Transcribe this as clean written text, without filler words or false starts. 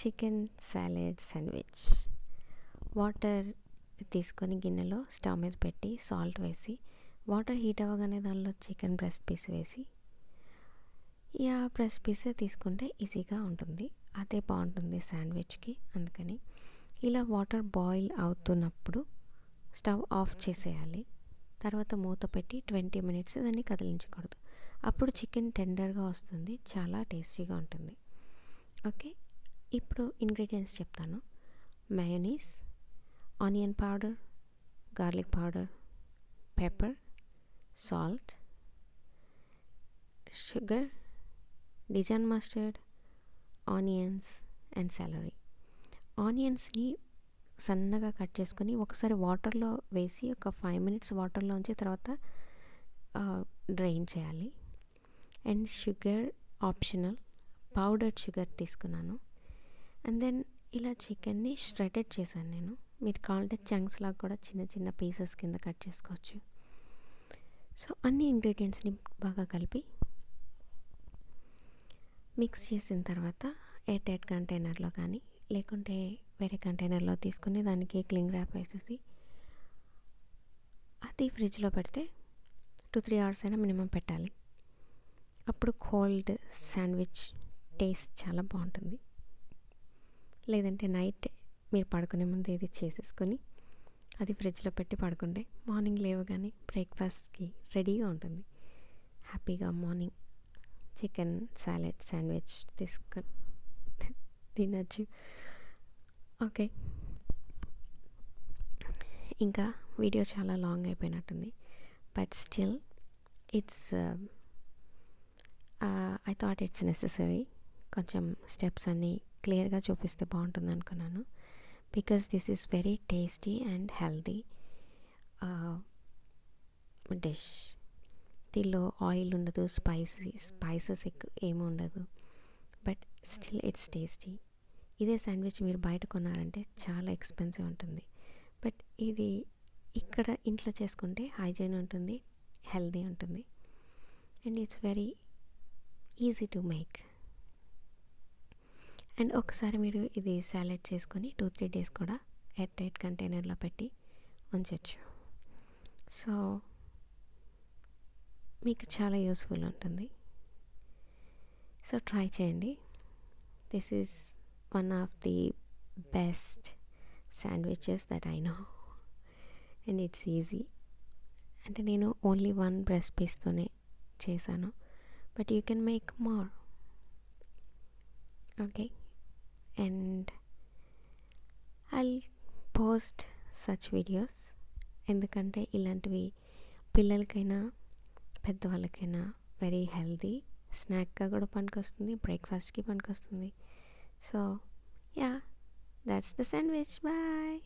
Chicken salad sandwich. Water తీసుకొని గిన్నెలో stove మీద పెట్టి సాల్ట్ వేసి వాటర్ హీట్ అవ్వగానే దానిలో చికెన్ బ్రెస్ట్ పీస్ వేసి బ్రెస్ట్ పీసే తీసుకుంటే ఈజీగా ఉంటుంది. అదే బాగుంటుంది శాండ్విచ్కి. అందుకని ఇలా వాటర్ బాయిల్ అవుతున్నప్పుడు స్టవ్ ఆఫ్ చేసేయాలి. తర్వాత మూత పెట్టి 20 minutes దాన్ని కదిలించకూడదు. అప్పుడు చికెన్ టెండర్గా వస్తుంది, చాలా టేస్టీగా ఉంటుంది. ఓకే, ఇప్పుడు ఇంగ్రీడియంట్స్ చెప్తాను. Mayonnaise, onion powder, garlic powder, pepper, salt, sugar, Dijon mustard, onions and celery. ఆనియన్స్ని సన్నగా కట్ చేసుకొని ఒకసారి వాటర్లో వేసి ఒక 5 minutes వాటర్లో ఉంచి తర్వాత డ్రైన్ చేయాలి. And sugar optional, powdered sugar తీసుకున్నాను. అండ్ దెన్ ఇలా చికెన్ని ష్రెడెడ్ చేశాను నేను. మీరు కావాలంటే చంక్స్ లాగా కూడా చిన్న చిన్న పీసెస్ కింద కట్ చేసుకోవచ్చు. సో అన్ని ఇంగ్రీడియంట్స్ని బాగా కలిపి మిక్స్ చేసిన తర్వాత ఎయిర్ టైట్ కంటైనర్లో కానీ లేకుంటే వేరే కంటైనర్లో తీసుకుని దానికి క్లింగ్ ర్యాప్ వేసేసి అది ఫ్రిడ్జ్లో పెడితే 2-3 hours అయినా మినిమం పెట్టాలి. అప్పుడు కోల్డ్ శాండ్విచ్ టేస్ట్ చాలా బాగుంటుంది. లేదంటే నైట్ మీరు పడుకునే ముందు ఇది చేసేసుకొని అది ఫ్రిడ్జ్లో పెట్టి పడుకుంటే మార్నింగ్ లేవగానే బ్రేక్ఫాస్ట్కి రెడీగా ఉంటుంది. హ్యాపీగా మార్నింగ్ చికెన్ సాలెడ్ శాండ్విచ్ తీసుకొని తినచ్చు. ఓకే, ఇంకా వీడియో చాలా లాంగ్ అయిపోయినట్టుంది. But still it's I thought it's necessary. కొంచెం స్టెప్స్ అన్నీ క్లియర్గా చూపిస్తే బాగుంటుంది అనుకున్నాను. Because this is very tasty and healthy dish. దీనిలో ఆయిల్ ఉండదు, స్పైసెస్ ఎక్కువ ఏమి ఉండదు. But still it's tasty. ఇదే శాండ్విచ్ మీరు బయట కొన్నారంటే చాలా ఎక్స్పెన్సివ్ ఉంటుంది. బట్ ఇది ఇక్కడ ఇంట్లో చేసుకుంటే హైజీన్ ఉంటుంది, హెల్దీ ఉంటుంది. And it's very easy to make. And ఒకసారి మీరు ఇది సాలెడ్ చేసుకొని 2-3 days కూడా ఎయిర్ టైట్ కంటైనర్లో పెట్టి ఉంచవచ్చు. సో మీకు చాలా యూస్ఫుల్ ఉంటుంది. సో ట్రై చేయండి. This is one of the best sandwiches that I know. And it's easy. అంటే నేను ఓన్లీ 1 బ్రెస్ట్ పీస్తోనే చేశాను. But you can make more. Okay, and I'll post such videos. ఎందుకంటే ఇలాంటివి పిల్లలకైనా పెద్దవాళ్ళకైనా వెరీ హెల్దీ స్నాక్గా కూడా పనికొస్తుంది, బ్రేక్ఫాస్ట్కి పనికొస్తుంది. So yeah, that's the sandwich. Bye.